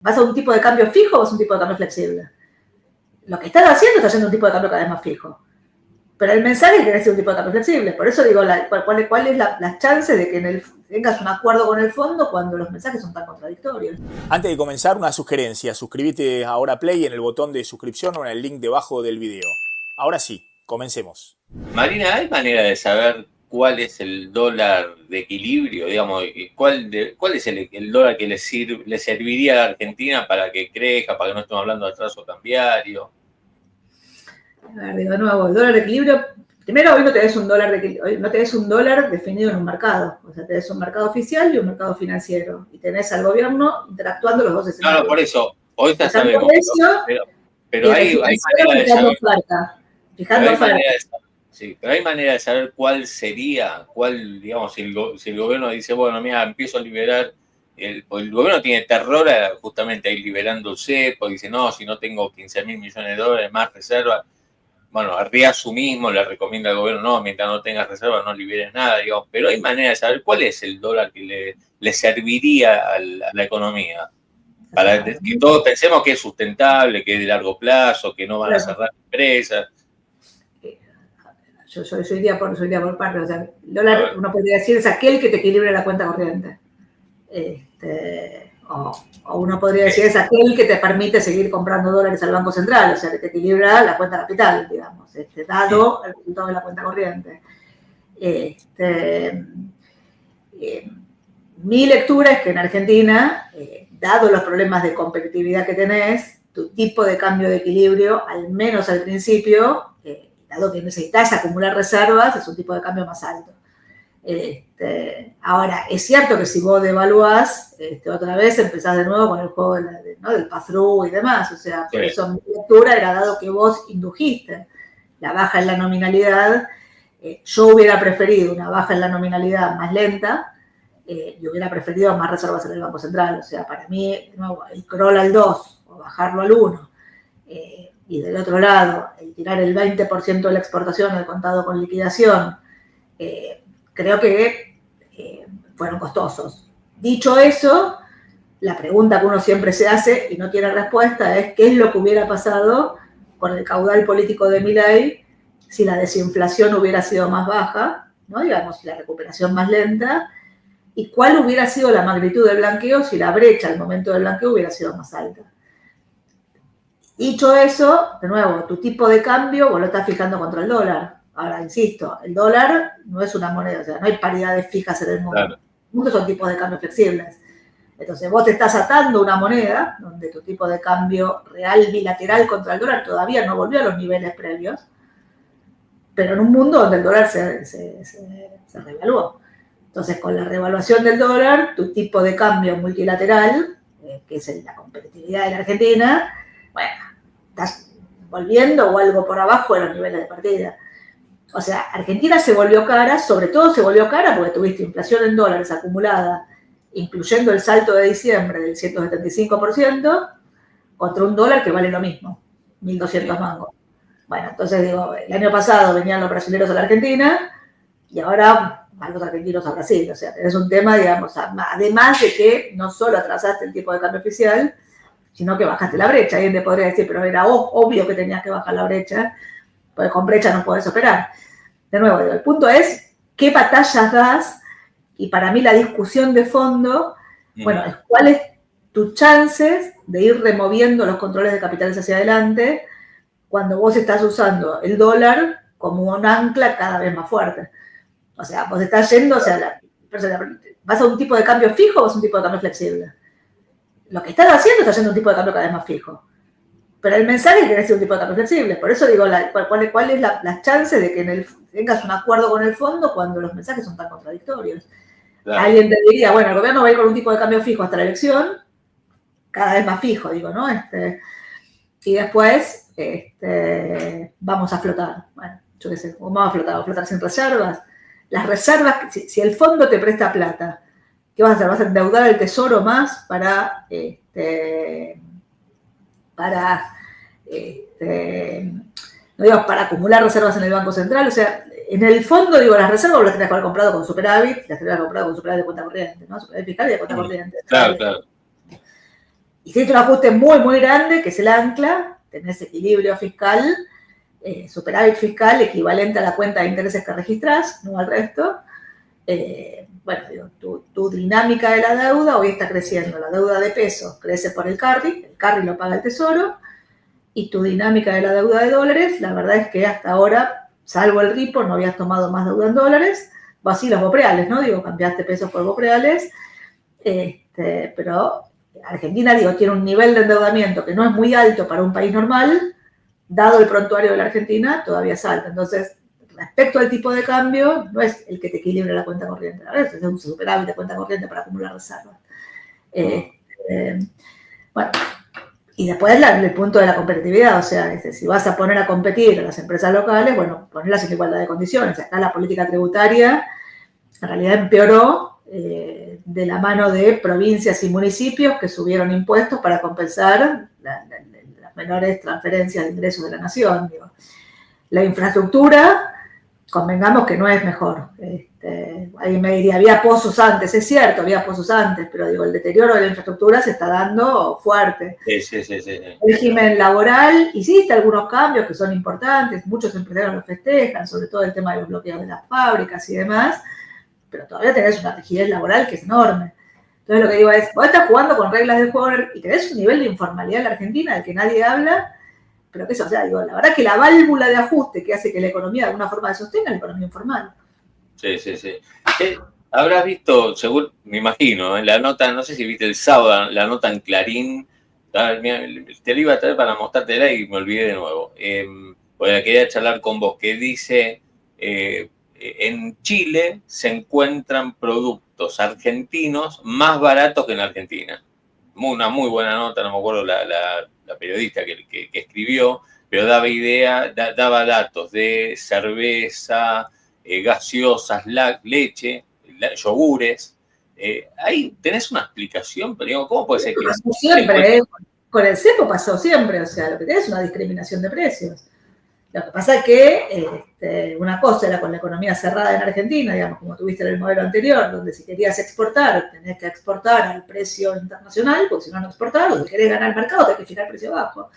¿Vas a un tipo de cambio fijo o vas a un tipo de cambio flexible? Lo que estás haciendo un tipo de cambio cada vez más fijo. Pero el mensaje es que querés un tipo de cambio flexible. Por eso digo, ¿cuál es la chance de que tengas un acuerdo con el fondo cuando los mensajes son tan contradictorios? Antes de comenzar, una sugerencia. Suscríbete ahora Play en el botón de suscripción o en el link debajo del video. Ahora sí, comencemos. Marina, ¿hay manera de saber cuál es el dólar de equilibrio? Digamos, ¿cuál es el dólar que le serviría a la Argentina para que crezca, para que no estemos hablando de atraso cambiario? A ver, digo de nuevo, el dólar de equilibrio. Primero, hoy no tenés un dólar definido en un mercado. O sea, tenés un mercado oficial y un mercado financiero. Y tenés al gobierno interactuando los dos escenarios. Claro, por eso. Hoy ya sabemos. Pero hay manera de saber. Fijando oferta. Sí, pero hay manera de saber cuál sería, digamos, si el gobierno dice, bueno, mira, empiezo a liberar. El gobierno tiene terror justamente ahí liberando el cepo, dice, no, si no tengo 15.000 millones de dólares más reservas. Bueno, Arriazu mismo le recomienda al gobierno, no, mientras no tengas reservas no liberes nada, digamos, pero hay manera de saber cuál es el dólar que le serviría a la economía, para que todos pensemos que es sustentable, que es de largo plazo, que no van a cerrar empresas. Yo iría por parte, o sea, el dólar, uno podría decir, es aquel que te equilibra la cuenta corriente. O uno podría decir, es aquel que te permite seguir comprando dólares al Banco Central, o sea, que te equilibra la cuenta capital, digamos, dado el resultado de la cuenta corriente. Mi lectura es que en Argentina, dado los problemas de competitividad que tenés, tu tipo de cambio de equilibrio, al menos al principio, dado que necesitas acumular reservas, es un tipo de cambio más alto. Ahora, es cierto que si vos devaluás, otra vez empezás de nuevo con el juego del pass-through y demás. O sea, por eso mi lectura era dado que vos indujiste la baja en la nominalidad. Yo hubiera preferido una baja en la nominalidad más lenta y hubiera preferido más reservas en el Banco Central. O sea, para mí, de nuevo, el crawl al 2 o bajarlo al 1 y del otro lado, el tirar el 20% de la exportación al contado con liquidación, creo que fueron costosos. Dicho eso, la pregunta que uno siempre se hace y no tiene respuesta es ¿qué es lo que hubiera pasado con el caudal político de Milei si la desinflación hubiera sido más baja, ¿no? Digamos, la recuperación más lenta, y cuál hubiera sido la magnitud del blanqueo si la brecha al momento del blanqueo hubiera sido más alta? Dicho eso, de nuevo, tu tipo de cambio vos lo estás fijando contra el dólar. Ahora, insisto, el dólar no es una moneda, o sea, no hay paridades fijas en el mundo. Claro. El mundo son tipos de cambio flexibles. Entonces, vos te estás atando una moneda donde tu tipo de cambio real bilateral contra el dólar todavía no volvió a los niveles previos, pero en un mundo donde el dólar se revaluó. Entonces, con la revaluación del dólar, tu tipo de cambio multilateral, que es la competitividad de la Argentina, bueno, estás volviendo o algo por abajo de los niveles de partida. O sea, Argentina se volvió cara, sobre todo se volvió cara porque tuviste inflación en dólares acumulada, incluyendo el salto de diciembre del 175%, contra un dólar que vale lo mismo, 1.200 mangos. Bueno, entonces digo, el año pasado venían los brasileños a la Argentina y ahora van los argentinos a Brasil. O sea, tenés un tema, digamos, además de que no solo atrasaste el tipo de cambio oficial, sino que bajaste la brecha. Alguien te podría decir, pero era obvio que tenías que bajar la brecha, porque con brecha no podés operar. De nuevo, digo, el punto es qué batallas das, y para mí la discusión de fondo, bueno, es cuáles tus chances de ir removiendo los controles de capitales hacia adelante cuando vos estás usando el dólar como un ancla cada vez más fuerte. O sea, vos estás yendo, o sea, ¿vas a un tipo de cambio fijo o vas a un tipo de cambio flexible? Lo que estás haciendo está yendo a un tipo de cambio cada vez más fijo. Pero el mensaje es que querés un tipo de cambio flexible. Por eso digo, ¿cuál es la chance de que tengas un acuerdo con el fondo cuando los mensajes son tan contradictorios? Claro. Alguien te diría, bueno, el gobierno va a ir con un tipo de cambio fijo hasta la elección, cada vez más fijo, digo, ¿no? Y después vamos a flotar. Bueno, yo qué sé, ¿cómo vamos a flotar sin reservas? Las reservas, si el fondo te presta plata, ¿qué vas a hacer? ¿Vas a endeudar al tesoro más para acumular reservas en el Banco Central? O sea, en el fondo, digo, las reservas las tenés que haber comprado con superávit, las tenés que haber comprado con superávit de cuenta corriente, ¿no? Superávit fiscal y de cuenta corriente. Claro, claro. hiciste un ajuste muy, muy grande, que es el ancla, tenés equilibrio fiscal, superávit fiscal equivalente a la cuenta de intereses que registrás, no al resto. Bueno, digo, tu dinámica de la deuda hoy está creciendo. La deuda de pesos crece por el carry lo paga el Tesoro, y tu dinámica de la deuda de dólares, la verdad es que hasta ahora, salvo el repo, no habías tomado más deuda en dólares, o así los bopreales, ¿no? Digo, cambiaste pesos por bopreales, pero Argentina, digo, tiene un nivel de endeudamiento que no es muy alto para un país normal, dado el prontuario de la Argentina, todavía es alto. Entonces, respecto al tipo de cambio, no es el que te equilibre la cuenta corriente, a veces es un superávit de cuenta corriente para acumular reservas. Bueno, y después el punto de la competitividad, o sea, si vas a poner a competir a las empresas locales, bueno, ponerlas en igualdad de condiciones. Acá la política tributaria en realidad empeoró de la mano de provincias y municipios que subieron impuestos para compensar las menores transferencias de ingresos de la nación. Digo. La infraestructura, convengamos que no es mejor. Alguien me diría, había pozos antes, es cierto, había pozos antes, pero digo, el deterioro de la infraestructura se está dando fuerte. Sí. El régimen laboral, hiciste algunos cambios que son importantes, muchos empresarios los festejan, sobre todo el tema de los bloqueos de las fábricas y demás, pero todavía tenés una rigidez laboral que es enorme. Entonces lo que digo es, vos estás jugando con reglas del juego y tenés un nivel de informalidad en la Argentina del que nadie habla, pero que eso, o sea, digo, la verdad que la válvula de ajuste que hace que la economía de alguna forma se sostenga es la economía informal. Sí. Habrás visto, seguro, me imagino, en la nota, no sé si viste el sábado, la nota en Clarín, te la iba a traer para mostrártela y me olvidé de nuevo. Porque quería charlar con vos, que dice, en Chile se encuentran productos argentinos más baratos que en Argentina. Una muy buena nota, no me acuerdo la periodista que escribió, pero daba datos de cerveza, gaseosas, leche, yogures. Ahí tenés una explicación, pero digo, ¿cómo puede ser que siempre, con el cepo pasó siempre, o sea, lo que tenés es una discriminación de precios. Lo que pasa es que una cosa era con la economía cerrada en Argentina, digamos, como tuviste en el modelo anterior, donde si querías exportar, tenés que exportar al precio internacional, porque si no, no exportás, o si querés ganar el mercado, tenés que fijar el precio bajo.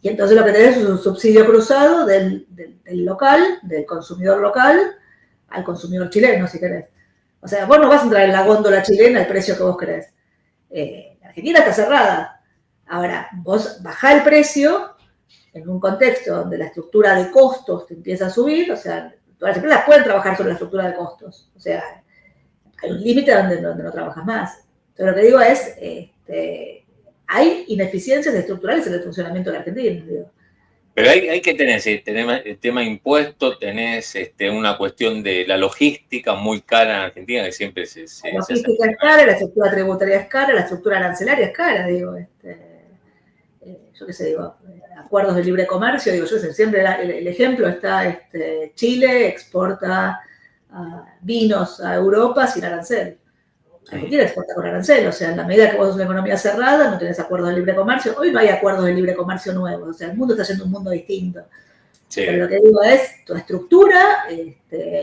Y entonces lo que tenés es un subsidio cruzado del local, del consumidor local, al consumidor chileno, si querés. O sea, vos no vas a entrar en la góndola chilena al precio que vos querés. La Argentina está cerrada. Ahora, vos bajá el precio en un contexto donde la estructura de costos te empieza a subir, o sea, todas las empresas pueden trabajar sobre la estructura de costos. O sea, hay un límite donde no trabajas más. Entonces, lo que digo es, hay ineficiencias estructurales en el funcionamiento de la Argentina. Digo. Pero hay que tener el tema impuesto, tenés una cuestión de la logística muy cara en Argentina, que siempre la logística es cara, la estructura tributaria es cara, la estructura arancelaria es cara, digo, yo qué sé, digo, acuerdos de libre comercio, digo, yo sé, siempre el ejemplo está, Chile exporta vinos a Europa sin arancel. Argentina exporta con arancel, o sea, en la medida que vos sos una economía cerrada, no tenés acuerdos de libre comercio. Hoy no hay acuerdos de libre comercio nuevos, o sea, el mundo está siendo un mundo distinto. Sí. Pero lo que digo es, tu estructura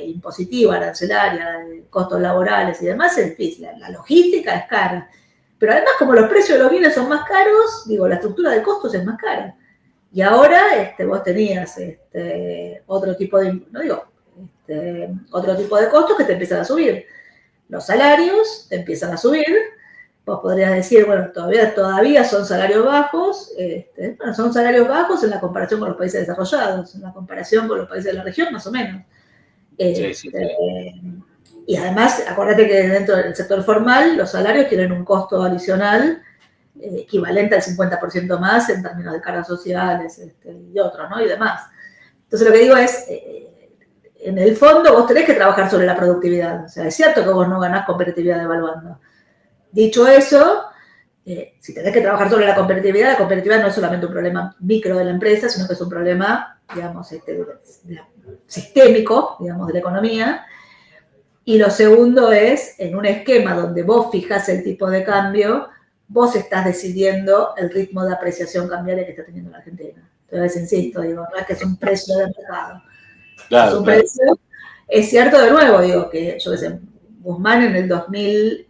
impositiva, arancelaria, costos laborales y demás es difícil. La logística es cara. Pero además, como los precios de los bienes son más caros, digo, la estructura de costos es más cara. Y ahora vos tenías otro tipo de, otro tipo de costos que te empiezan a subir. Los salarios te empiezan a subir, vos podrías decir, bueno, todavía son salarios bajos, bueno, son salarios bajos en la comparación con los países desarrollados, en la comparación con los países de la región, más o menos. Sí. Y además, acuérdate que dentro del sector formal, los salarios tienen un costo adicional equivalente al 50% más en términos de cargas sociales y otros, ¿no? Y demás. Entonces, lo que digo es, en el fondo vos tenés que trabajar sobre la productividad. O sea, es cierto que vos no ganás competitividad devaluando. Dicho eso, si tenés que trabajar sobre la competitividad no es solamente un problema micro de la empresa, sino que es un problema, digamos, sistémico, digamos, de la economía. Y lo segundo es, en un esquema donde vos fijás el tipo de cambio, vos estás decidiendo el ritmo de apreciación cambiaria que está teniendo la Argentina. Entonces, insisto, digo, no es que es un precio de mercado. Claro, es un precio. Es cierto, de nuevo, digo, que yo qué sé, Guzmán en el 2000,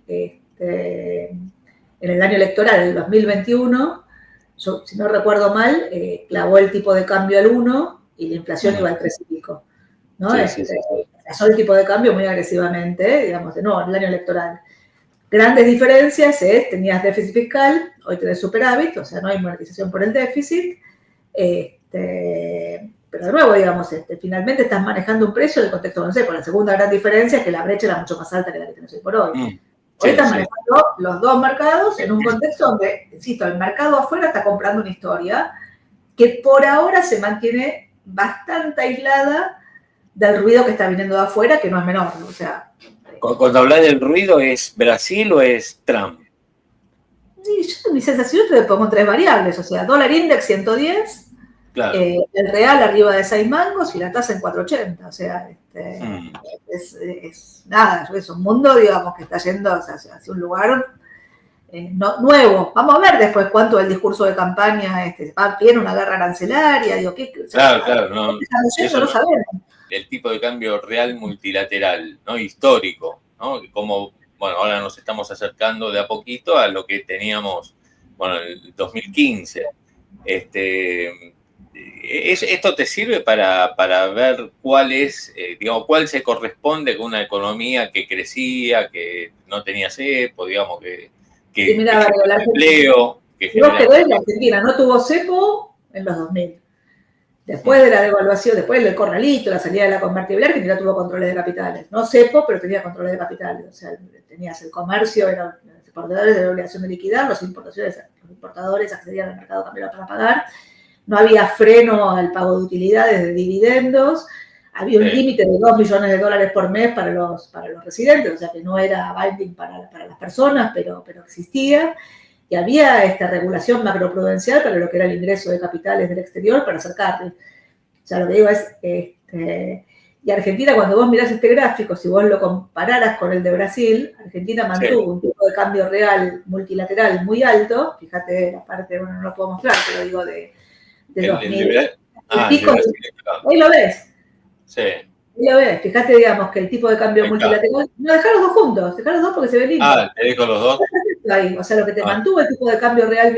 en el año electoral del 2021, yo, si no recuerdo mal, clavó el tipo de cambio al 1 y la inflación iba al 3 y pico, ¿no? Sí. Pasó el tipo de cambio muy agresivamente, digamos, de nuevo, en el año electoral. Grandes diferencias es, tenías déficit fiscal, hoy tenés superávit, o sea, no hay monetización por el déficit, pero de nuevo, digamos, finalmente estás manejando un precio del contexto, no sé, por la segunda gran diferencia es que la brecha era mucho más alta que la que tenés hoy por hoy. Hoy estás manejando los dos mercados en un contexto donde, insisto, el mercado afuera está comprando una historia que por ahora se mantiene bastante aislada del ruido que está viniendo de afuera, que no es menor, o sea... Cuando hablas del ruido, ¿es Brasil o es Trump? Sí, yo mi sensación te pongo 3 variables, o sea, dólar index 110, claro. El real arriba de 6 mangos y la tasa en 4.80, o sea, es nada, es un mundo, digamos, que está yendo hacia un lugar nuevo. Vamos a ver después cuánto el discurso de campaña viene una guerra arancelaria, digo, ¿qué? O sea, claro, no, eso no sabemos. El tipo de cambio real multilateral, ¿no? Histórico, ¿no? Como, bueno, ahora nos estamos acercando de a poquito a lo que teníamos, bueno, en el 2015. ¿Esto te sirve para ver cuál es, digamos, cuál se corresponde con una economía que crecía, que no tenía cepo, digamos, que mira, genera empleo? Si vos te ves, la Argentina no tuvo cepo en los 2000. Después de la devaluación, después del corralito, la salida de la convertible, Argentina tuvo controles de capitales. No cepo, pero tenía controles de capitales. O sea, tenías el comercio, eran los exportadores de la obligación de liquidar, los importadores accedían al mercado cambiario para pagar. No había freno al pago de utilidades, de dividendos. Había un límite de $2 millones por mes para los residentes, o sea que no era binding para las personas, pero existía. Y había esta regulación macroprudencial para lo que era el ingreso de capitales del exterior para acercarle. O sea, lo que digo es, y Argentina, cuando vos mirás este gráfico, si vos lo compararas con el de Brasil, Argentina mantuvo un tipo de cambio real multilateral muy alto, fíjate la parte, bueno, no lo puedo mostrar, pero digo de 2000. Ahí lo ves. Sí. Ahí lo ves, fíjate, digamos, que el tipo de cambio multilateral, no, dejá los dos juntos, dejá los dos porque se ven lindos. Te dejo los dos. Ahí, o sea, lo que te mantuvo el tipo de cambio real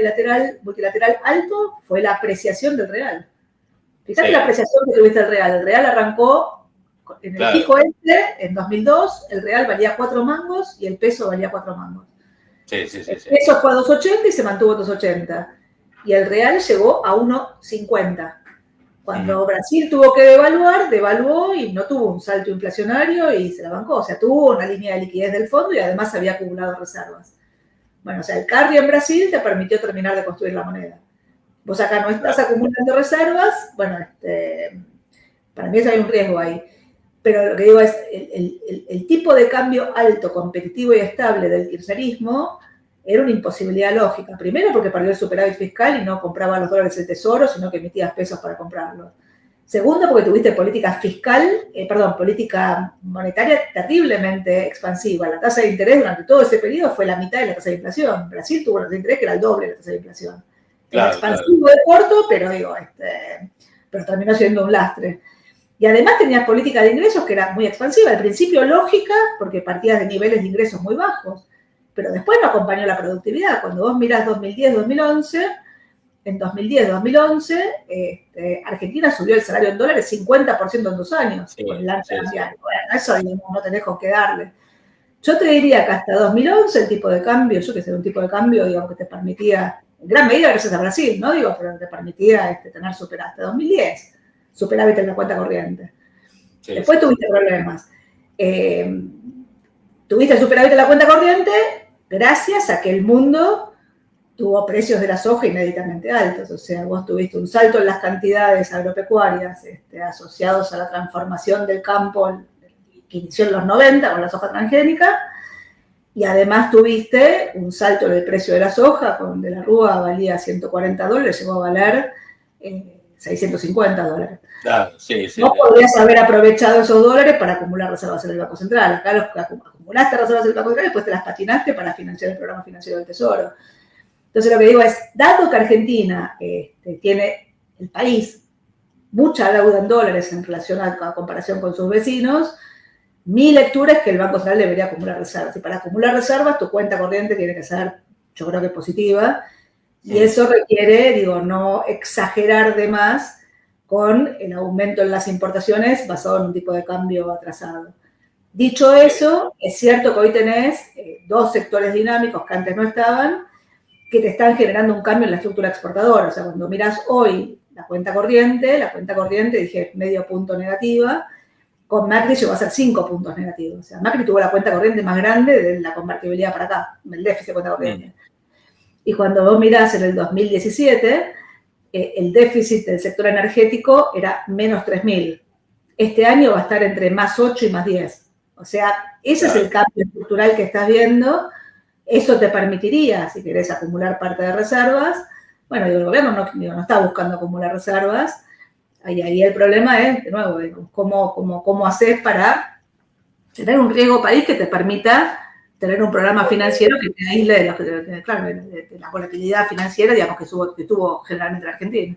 multilateral alto fue la apreciación del real. Fíjate la apreciación que tuviste del real. El real arrancó en el pico en 2002, el real valía 4 mangos y el peso valía 4 mangos. El peso fue a 2.80 y se mantuvo a 2.80. Y el real llegó a 1.50. Cuando Brasil tuvo que devaluó y no tuvo un salto inflacionario y se la bancó. O sea, tuvo una línea de liquidez del fondo y además había acumulado reservas. Bueno, o sea, el carry en Brasil te permitió terminar de construir la moneda. Vos acá no estás acumulando reservas, bueno, para mí eso hay un riesgo ahí. Pero lo que digo es, el tipo de cambio alto, competitivo y estable del kirchnerismo era una imposibilidad lógica. Primero porque perdió el superávit fiscal y no compraba los dólares del tesoro, sino que emitías pesos para comprarlos. Segundo, porque tuviste política monetaria terriblemente expansiva. La tasa de interés durante todo ese periodo fue la mitad de la tasa de inflación. Brasil tuvo una tasa de interés que era el doble de la tasa de inflación. Era expansivo de corto, pero pero terminó siendo un lastre. Y además tenías política de ingresos que era muy expansiva. Al principio lógica, porque partías de niveles de ingresos muy bajos, pero después no acompañó la productividad. Cuando vos mirás 2010-2011, en 2010-2011, Argentina subió el salario en dólares 50% en 2 años, con el ancho cambiario. Bueno, eso digamos, no tenés con qué darle. Yo te diría que hasta 2011 el tipo de cambio, yo que sé, un tipo de cambio, digamos, que te permitía, en gran medida gracias a Brasil, ¿no? Digo, pero te permitía tener superávit hasta 2010, superávit en la cuenta corriente. Después tuviste problemas. Tuviste el superávit en la cuenta corriente gracias a que el mundo tuvo precios de la soja inéditamente altos. O sea, vos tuviste un salto en las cantidades agropecuarias asociados a la transformación del campo que inició en los 90 con la soja transgénica, y además tuviste un salto en el precio de la soja, donde la rúa valía $140, llegó a valer $650. Claro, Vos podrías haber aprovechado esos dólares para acumular reservas en el Banco Central. Acá los acumulaste reservas en el Banco Central y después te las patinaste para financiar el programa financiero del Tesoro. Entonces lo que digo es, dado que Argentina tiene el país mucha deuda en dólares en relación a comparación con sus vecinos, mi lectura es que el Banco Central debería acumular reservas. Y para acumular reservas, tu cuenta corriente tiene que ser yo creo que positiva, y eso requiere, digo, no exagerar de más con el aumento en las importaciones basado en un tipo de cambio atrasado. Dicho eso, es cierto que hoy tenés dos sectores dinámicos que antes no estaban, que te están generando un cambio en la estructura exportadora. O sea, cuando mirás hoy la cuenta corriente, dije, medio punto negativa, con Macri llegó a ser 5 puntos negativos. O sea, Macri tuvo la cuenta corriente más grande de la convertibilidad para acá, el déficit de cuenta corriente. Y cuando vos mirás en el 2017, el déficit del sector energético era menos 3.000. Este año va a estar entre más 8 y más 10. O sea, ese es el cambio estructural que estás viendo. Eso te permitiría, si querés acumular parte de reservas. Bueno, el gobierno no está buscando acumular reservas. Ahí el problema es, de nuevo, cómo haces para tener un riesgo país que te permita tener un programa financiero que te aísle de la volatilidad financiera, digamos, que tuvo generalmente la Argentina.